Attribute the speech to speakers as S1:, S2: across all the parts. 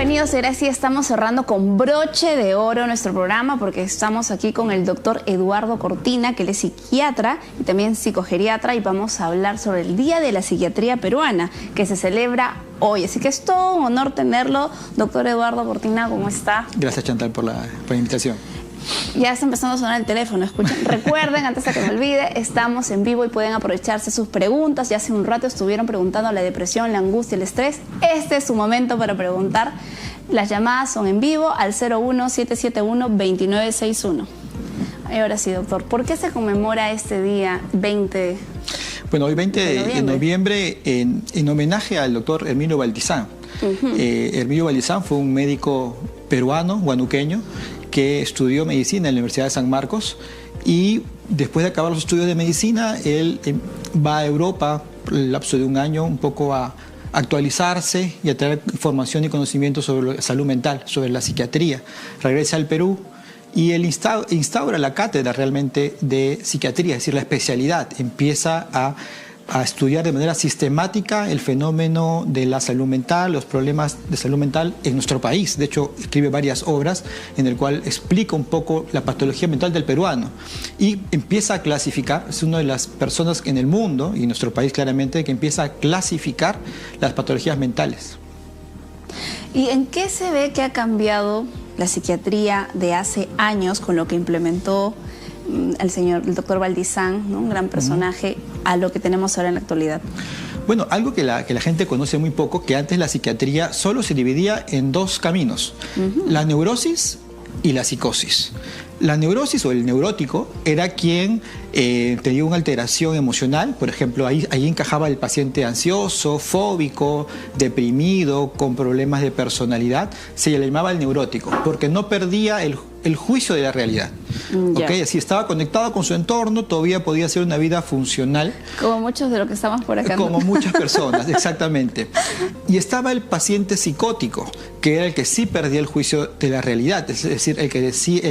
S1: Bienvenidos, ahora sí estamos cerrando con broche de oro nuestro programa porque estamos aquí con el doctor Eduardo Cortina, que él es psiquiatra y también psicogeriatra, y vamos a hablar sobre el Día de la Psiquiatría Peruana, que se celebra hoy. Así que es todo un honor tenerlo. Doctor Eduardo Cortina, ¿cómo está?
S2: Gracias, Chantal, por la invitación.
S1: Ya está empezando a sonar el teléfono, escuchen. Recuerden, antes de que me olvide, estamos en vivo y pueden aprovecharse sus preguntas. Ya hace un rato estuvieron preguntando la depresión, la angustia, el estrés. Este es su momento para preguntar. Las llamadas son en vivo al 01771-2961. Y ahora sí, doctor, ¿por qué se conmemora este día 20?
S2: Bueno, hoy 20 de noviembre en homenaje al doctor Herminio Valdizán. Herminio Valdizán fue un médico peruano, huanuqueño, que estudió medicina en la Universidad de San Marcos, y después de acabar los estudios de medicina, él va a Europa por el lapso de un año un poco a actualizarse y a traer información y conocimiento sobre la salud mental, sobre la psiquiatría. Regresa al Perú y él instaura la cátedra realmente de psiquiatría, es decir, la especialidad. Empieza a estudiar de manera sistemática el fenómeno de la salud mental, los problemas de salud mental en nuestro país. De hecho, escribe varias obras en el cual explica un poco la patología mental del peruano y empieza a clasificar. Es una de las personas en el mundo y en nuestro país claramente que empieza a clasificar las patologías mentales.
S1: ¿Y en qué se ve que ha cambiado la psiquiatría de hace años con lo que implementó el doctor Valdizán, ¿no? Un gran personaje, a lo que tenemos ahora en la actualidad?
S2: Bueno, algo que la gente conoce muy poco, que antes la psiquiatría solo se dividía en dos caminos, la neurosis y la psicosis. La neurosis o el neurótico era quien tenía una alteración emocional, por ejemplo, ahí encajaba el paciente ansioso, fóbico, deprimido, con problemas de personalidad, se le llamaba el neurótico, porque no perdía el juicio de la realidad. ¿Okay? Así estaba conectado con su entorno, todavía podía hacer una vida funcional.
S1: Como muchos de los que estamos por acá.
S2: Como muchas personas, exactamente. Y estaba el paciente psicótico, que era el que sí perdía el juicio de la realidad, es decir, el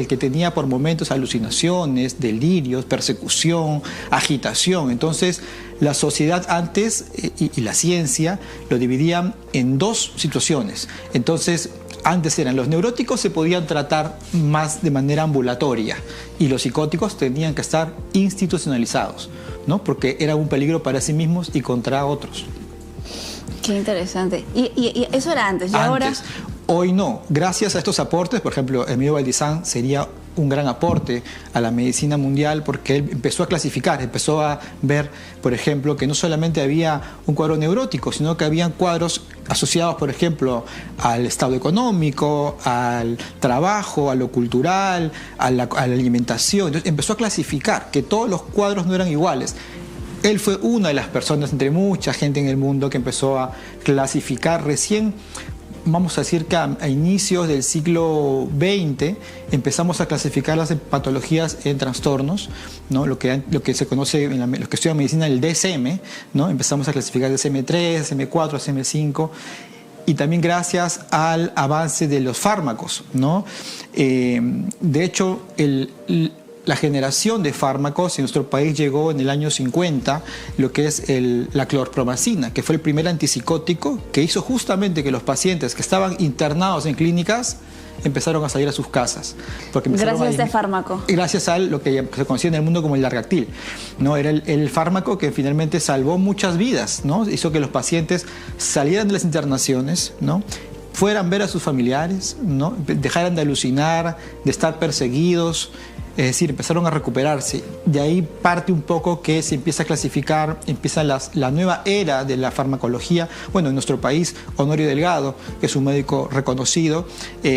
S2: que tenía por momentos alucinaciones, delirios, persecución, agitación. Entonces, la sociedad antes y la ciencia lo dividían en dos situaciones. Entonces, antes los neuróticos se podían tratar más de manera ambulatoria y los psicóticos tenían que estar institucionalizados, ¿no? Porque eran un peligro para sí mismos y contra otros.
S1: Qué interesante. Y eso era antes, ¿y ahora?
S2: Hoy no. Gracias a estos aportes, por ejemplo, Herminio Valdizán sería un gran aporte a la medicina mundial porque él empezó a clasificar, empezó a ver, por ejemplo, que no solamente había un cuadro neurótico, sino que habían cuadros asociados, por ejemplo, al estado económico, al trabajo, a lo cultural, a la alimentación. Entonces empezó a clasificar que todos los cuadros no eran iguales. Él fue una de las personas, entre mucha gente en el mundo, que empezó a clasificar recién. Vamos a decir que a inicios del siglo XX empezamos a clasificar las patologías en trastornos, ¿no? Lo que se conoce, los que estudian medicina, el DSM, ¿no? Empezamos a clasificar DSM-3, DSM-4, DSM-5, y también gracias al avance de los fármacos, ¿no? De hecho, la generación de fármacos en nuestro país llegó en el año 50, lo que es la clorpromacina, que fue el primer antipsicótico que hizo justamente que los pacientes que estaban internados en clínicas empezaron a salir a sus casas.
S1: Gracias a este fármaco.
S2: Gracias a lo que se conocía en el mundo como el Largactil, ¿no? Era el fármaco que finalmente salvó muchas vidas, ¿no? Hizo que los pacientes salieran de las internaciones, ¿no? Fueran a ver a sus familiares, ¿no? Dejaran de alucinar, de estar perseguidos. Es decir, empezaron a recuperarse. De ahí parte un poco que se empieza a clasificar, empieza la nueva era de la farmacología. Bueno, en nuestro país, Honorio Delgado, que es un médico reconocido,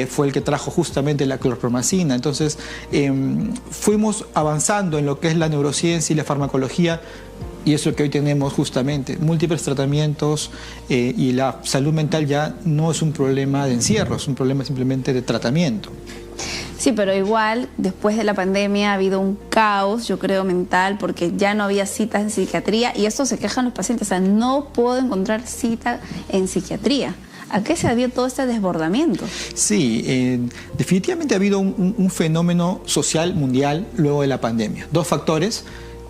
S2: fue el que trajo justamente la clorpromacina. Entonces, fuimos avanzando en lo que es la neurociencia y la farmacología, y eso es lo que hoy tenemos justamente, múltiples tratamientos, y la salud mental ya no es un problema de encierro, es un problema simplemente de tratamiento.
S1: Sí, pero igual, después de la pandemia ha habido un caos, yo creo, mental, porque ya no había citas en psiquiatría, y esto se quejan los pacientes, o sea, no puedo encontrar cita en psiquiatría. ¿A qué se debió todo este desbordamiento?
S2: Sí, definitivamente ha habido un fenómeno social mundial luego de la pandemia. Dos factores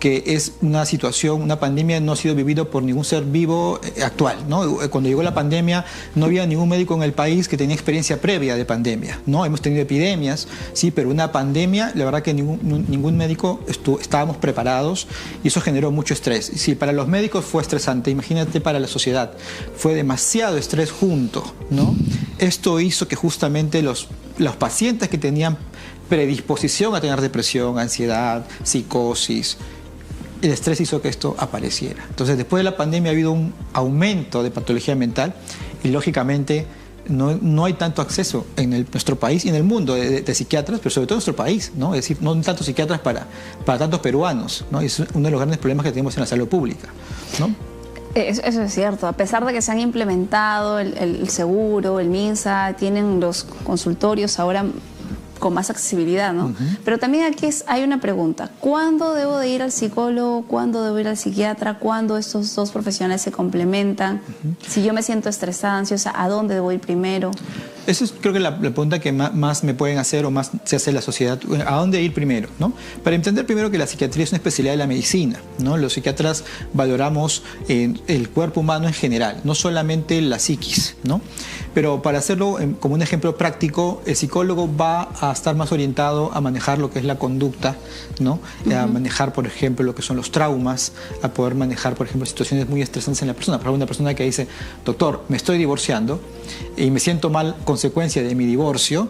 S2: que es una situación, una pandemia no ha sido vivido por ningún ser vivo actual, ¿no? Cuando llegó la pandemia no había ningún médico en el país que tenía experiencia previa de pandemia, ¿no? Hemos tenido epidemias, sí, pero una pandemia, la verdad que ningún médico estábamos preparados y eso generó mucho estrés. Si para los médicos fue estresante, imagínate para la sociedad, fue demasiado estrés junto, ¿no? Esto hizo que justamente los pacientes que tenían predisposición a tener depresión, ansiedad, psicosis, el estrés hizo que esto apareciera. Entonces, después de la pandemia ha habido un aumento de patología mental y lógicamente no hay tanto acceso en nuestro país y en el mundo de psiquiatras, pero sobre todo en nuestro país, ¿no? Es decir, no hay tantos psiquiatras para tantos peruanos, ¿no? Y es uno de los grandes problemas que tenemos en la salud pública, ¿no?
S1: Eso es cierto, a pesar de que se han implementado el seguro, el MINSA, tienen los consultorios ahora con más accesibilidad, ¿no? Pero también aquí hay una pregunta: ¿cuándo debo de ir al psicólogo? ¿Cuándo debo ir al psiquiatra? ¿Cuándo estos dos profesionales se complementan? Si yo me siento estresada, ansiosa, ¿a dónde debo ir primero?
S2: Esa es, creo que la pregunta que más me pueden hacer o más se hace la sociedad. ¿A dónde ir primero, no? Para entender primero que la psiquiatría es una especialidad de la medicina, ¿no? Los psiquiatras valoramos el cuerpo humano en general, no solamente la psiquis, ¿no? Pero para hacerlo como un ejemplo práctico, el psicólogo va a estar más orientado a manejar lo que es la conducta, ¿no? A manejar, por ejemplo, lo que son los traumas, a poder manejar, por ejemplo, situaciones muy estresantes en la persona. Por ejemplo, una persona que dice: doctor, me estoy divorciando y me siento mal consecuencia de mi divorcio.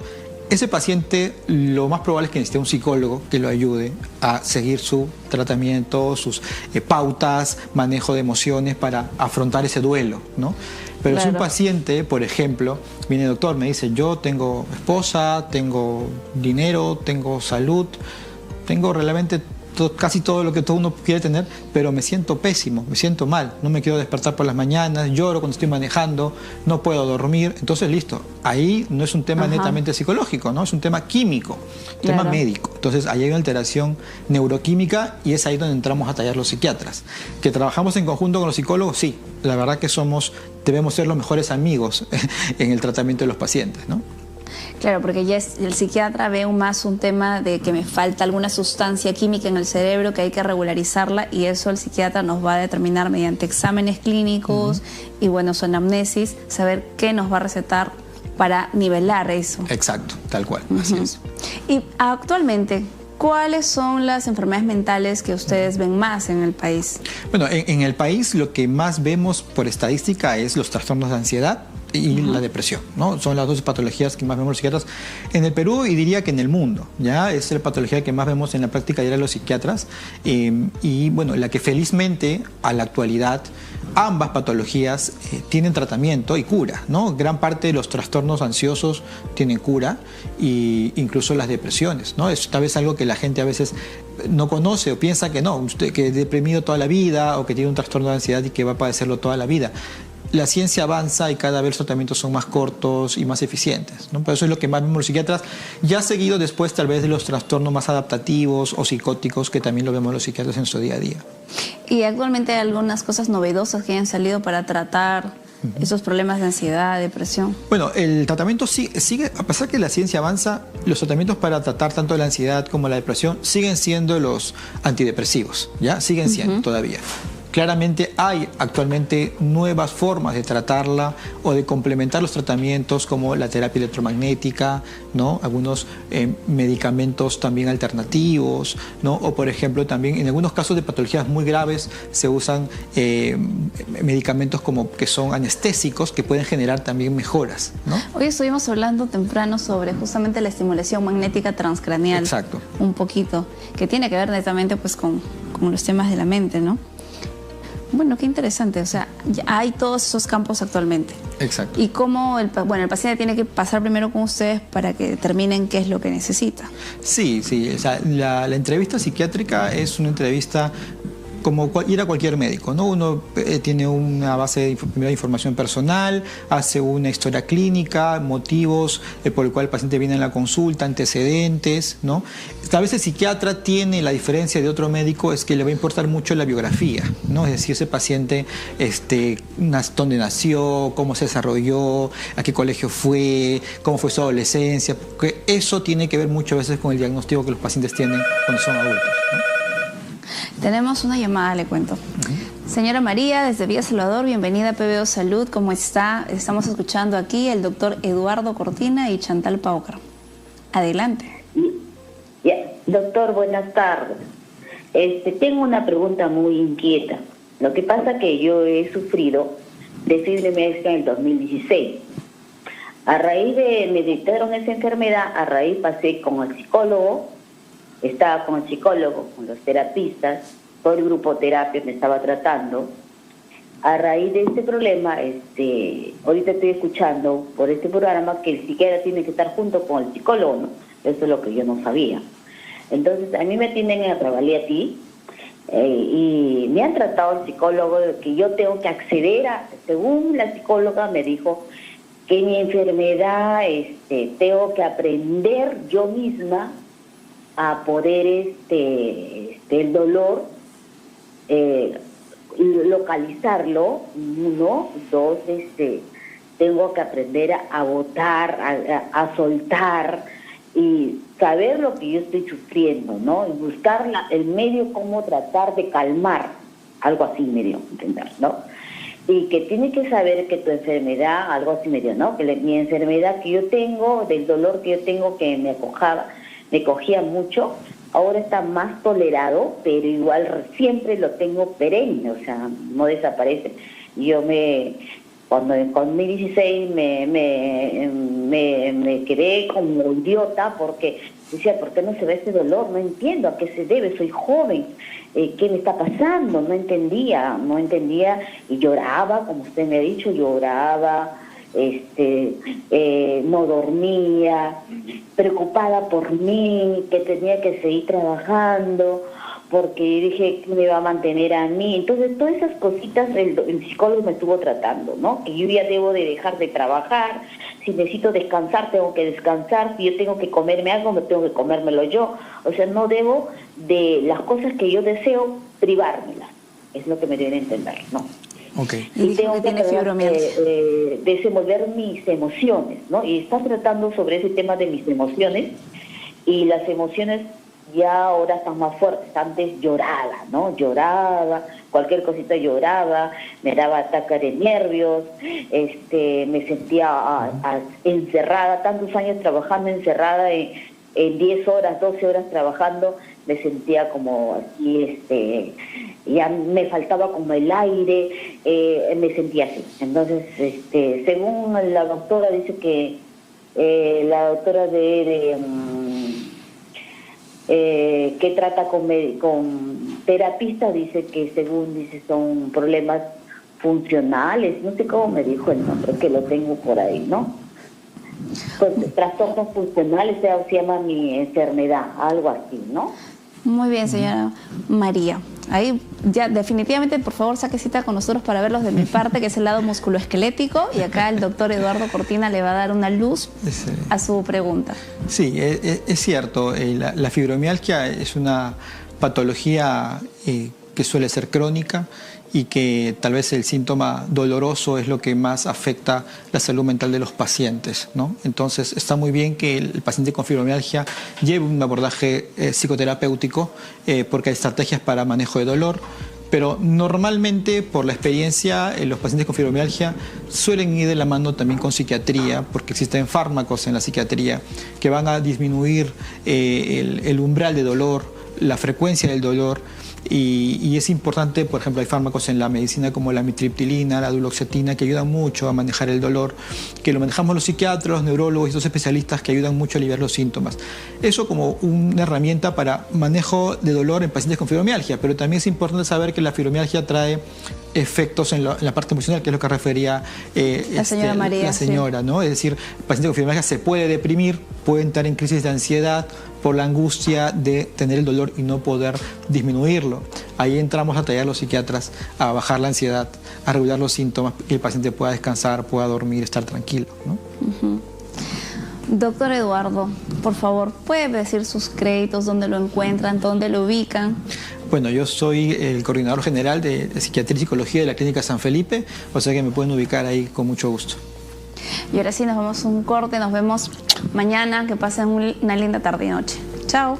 S2: Ese paciente lo más probable es que necesite un psicólogo que lo ayude a seguir su tratamiento, sus pautas, manejo de emociones para afrontar ese duelo, ¿no? Pero si un paciente, por ejemplo, viene: doctor, me dice, yo tengo esposa, tengo dinero, tengo salud, tengo realmente casi todo lo que todo uno quiere tener, pero me siento pésimo, me siento mal, no me quiero despertar por las mañanas, lloro cuando estoy manejando, no puedo dormir. Entonces, listo, ahí no es un tema netamente psicológico, ¿no? Es un tema químico, un tema médico. Entonces, ahí hay una alteración neuroquímica y es ahí donde entramos a tallar los psiquiatras. ¿Que trabajamos en conjunto con los psicólogos? Sí, la verdad que debemos ser los mejores amigos en el tratamiento de los pacientes, ¿no?
S1: Claro, porque ya el psiquiatra ve más un tema de que me falta alguna sustancia química en el cerebro que hay que regularizarla, y eso el psiquiatra nos va a determinar mediante exámenes clínicos y, bueno, su anamnesis, saber qué nos va a recetar para nivelar eso.
S2: Exacto, tal cual, así es.
S1: Y actualmente, ¿cuáles son las enfermedades mentales que ustedes ven más en el país?
S2: Bueno, en el país lo que más vemos por estadística es los trastornos de ansiedad y la depresión, ¿no? Son las dos patologías que más vemos los psiquiatras en el Perú y diría que en el mundo, ¿ya? Es la patología que más vemos en la práctica diaria de los psiquiatras y, bueno, la que felizmente a la actualidad ambas patologías tienen tratamiento y cura, ¿no? Gran parte de los trastornos ansiosos tienen cura, e incluso las depresiones, ¿no? Es tal vez algo que la gente a veces no conoce o piensa que no, usted que es deprimido toda la vida o que tiene un trastorno de ansiedad y que va a padecerlo toda la vida. La ciencia avanza y cada vez los tratamientos son más cortos y más eficientes, ¿no? Por eso es lo que más vemos los psiquiatras, ya seguido después tal vez de los trastornos más adaptativos o psicóticos, que también lo vemos los psiquiatras en su día a día.
S1: ¿Y actualmente hay algunas cosas novedosas que hayan salido para tratar esos problemas de ansiedad, depresión?
S2: Bueno, el tratamiento sigue, a pesar que la ciencia avanza, los tratamientos para tratar tanto la ansiedad como la depresión siguen siendo los antidepresivos, ¿ya? Siguen siendo todavía. Claramente hay actualmente nuevas formas de tratarla o de complementar los tratamientos, como la terapia electromagnética, ¿no? Algunos medicamentos también alternativos, ¿no? O por ejemplo también en algunos casos de patologías muy graves se usan medicamentos como que son anestésicos que pueden generar también mejoras, ¿no?
S1: Hoy estuvimos hablando temprano sobre justamente la estimulación magnética transcranial.
S2: Exacto.
S1: Un poquito, que tiene que ver netamente pues con los temas de la mente, ¿no? Bueno, qué interesante, o sea, hay todos esos campos actualmente.
S2: Exacto.
S1: Y cómo el paciente tiene que pasar primero con ustedes para que determinen qué es lo que necesita.
S2: Sí, o sea, la entrevista psiquiátrica es una entrevista como ir a cualquier médico, ¿no? Uno tiene una base de primera información personal, hace una historia clínica, motivos por el cual el paciente viene a la consulta, antecedentes, ¿no? Tal vez el psiquiatra tiene la diferencia de otro médico, es que le va a importar mucho la biografía, ¿no? Es decir, ese paciente, dónde nació, cómo se desarrolló, a qué colegio fue, cómo fue su adolescencia, porque eso tiene que ver muchas veces con el diagnóstico que los pacientes tienen cuando son adultos, ¿no?
S1: Tenemos una llamada, le cuento. Señora María, desde Villa Salvador, bienvenida a PBO Salud. ¿Cómo está? Estamos escuchando aquí el doctor Eduardo Cortina y Chantal Paucar. Adelante.
S3: Doctor, buenas tardes. Tengo una pregunta muy inquieta. Lo que pasa es que yo he sufrido de fibromialgia en el 2016. A raíz de me detectaron esa enfermedad, a raíz pasé con el psicólogo, estaba con el psicólogo, con los terapistas, todo el grupo terapia me estaba tratando. A raíz de este problema, ahorita estoy escuchando por este programa que el psiquiatra tiene que estar junto con el psicólogo, ¿no? Eso es lo que yo no sabía. Entonces, a mí me tienen en Ravalí y me han tratado el psicólogo de que yo tengo que acceder a, según la psicóloga me dijo, que mi enfermedad, tengo que aprender yo misma a poder, el dolor, localizarlo, 1, 2, tengo que aprender a botar, a soltar y saber lo que yo estoy sufriendo, ¿no? Y buscar el medio cómo tratar de calmar, algo así me dio a entender, ¿no? Y que tienes que saber que tu enfermedad, algo así me dio, ¿no? Que mi enfermedad que yo tengo, del dolor que yo tengo que me cogía mucho, ahora está más tolerado, pero igual siempre lo tengo perenne, o sea, no desaparece. Yo cuando en 2016 me quedé como idiota porque decía, ¿por qué no se ve ese dolor? No entiendo a qué se debe, soy joven, ¿qué me está pasando? No entendía y lloraba, como usted me ha dicho, lloraba, no dormía, preocupada por mí, que tenía que seguir trabajando, porque dije que me iba a mantener a mí. Entonces, todas esas cositas el psicólogo me estuvo tratando, ¿no? Que yo ya debo de dejar de trabajar, si necesito descansar, tengo que descansar, si yo tengo que comerme algo, no tengo que comérmelo yo. O sea, no debo de las cosas que yo deseo privármelas. Es lo que me deben entender, ¿no?
S2: Okay.
S3: Y tengo que desenvolver mis emociones, ¿no? Y está tratando sobre ese tema de mis emociones, y las emociones ya ahora están más fuertes. Antes lloraba, ¿no? Lloraba, cualquier cosita lloraba, me daba ataques de nervios, me sentía encerrada, tantos años trabajando encerrada en 10 horas, 12 horas trabajando, me sentía como así, ya me faltaba como el aire, me sentía así. Entonces, según la doctora, dice que la doctora que trata con terapistas, dice que son problemas funcionales, no sé cómo me dijo el nombre, que lo tengo por ahí, ¿no? Pues, trastornos funcionales se llama mi enfermedad, algo así, ¿no?
S1: Muy bien, señora María. Ahí ya definitivamente, por favor, saque cita con nosotros para verlos de mi parte, que es el lado musculoesquelético, y acá el doctor Eduardo Cortina le va a dar una luz a su pregunta.
S2: Sí, es cierto. La fibromialgia es una patología que suele ser crónica y que tal vez el síntoma doloroso es lo que más afecta la salud mental de los pacientes, ¿no? Entonces está muy bien que el paciente con fibromialgia lleve un abordaje psicoterapéutico porque hay estrategias para manejo de dolor, pero normalmente por la experiencia los pacientes con fibromialgia suelen ir de la mano también con psiquiatría, porque existen fármacos en la psiquiatría que van a disminuir el umbral de dolor, la frecuencia del dolor. Y es importante, por ejemplo, hay fármacos en la medicina como la amitriptilina, la duloxetina, que ayudan mucho a manejar el dolor, que lo manejamos los psiquiatras, los neurólogos y los especialistas que ayudan mucho a aliviar los síntomas. Eso como una herramienta para manejo de dolor en pacientes con fibromialgia, pero también es importante saber que la fibromialgia trae efectos en la parte emocional, que es lo que refería
S1: la señora María,
S2: sí, ¿no? Es decir, el paciente con fibromialgia se puede deprimir, puede entrar en crisis de ansiedad por la angustia de tener el dolor y no poder disminuirlo. Ahí entramos a tallar los psiquiatras a bajar la ansiedad, a regular los síntomas, que el paciente pueda descansar, pueda dormir, estar tranquilo, ¿no?
S1: Doctor Eduardo, por favor, ¿puede decir sus créditos, dónde lo encuentran, dónde lo ubican?
S2: Bueno, yo soy el coordinador general de Psiquiatría y Psicología de la Clínica San Felipe, o sea que me pueden ubicar ahí con mucho gusto.
S1: Y ahora sí, nos vamos a un corte, nos vemos mañana, que pasen una linda tarde y noche. Chao.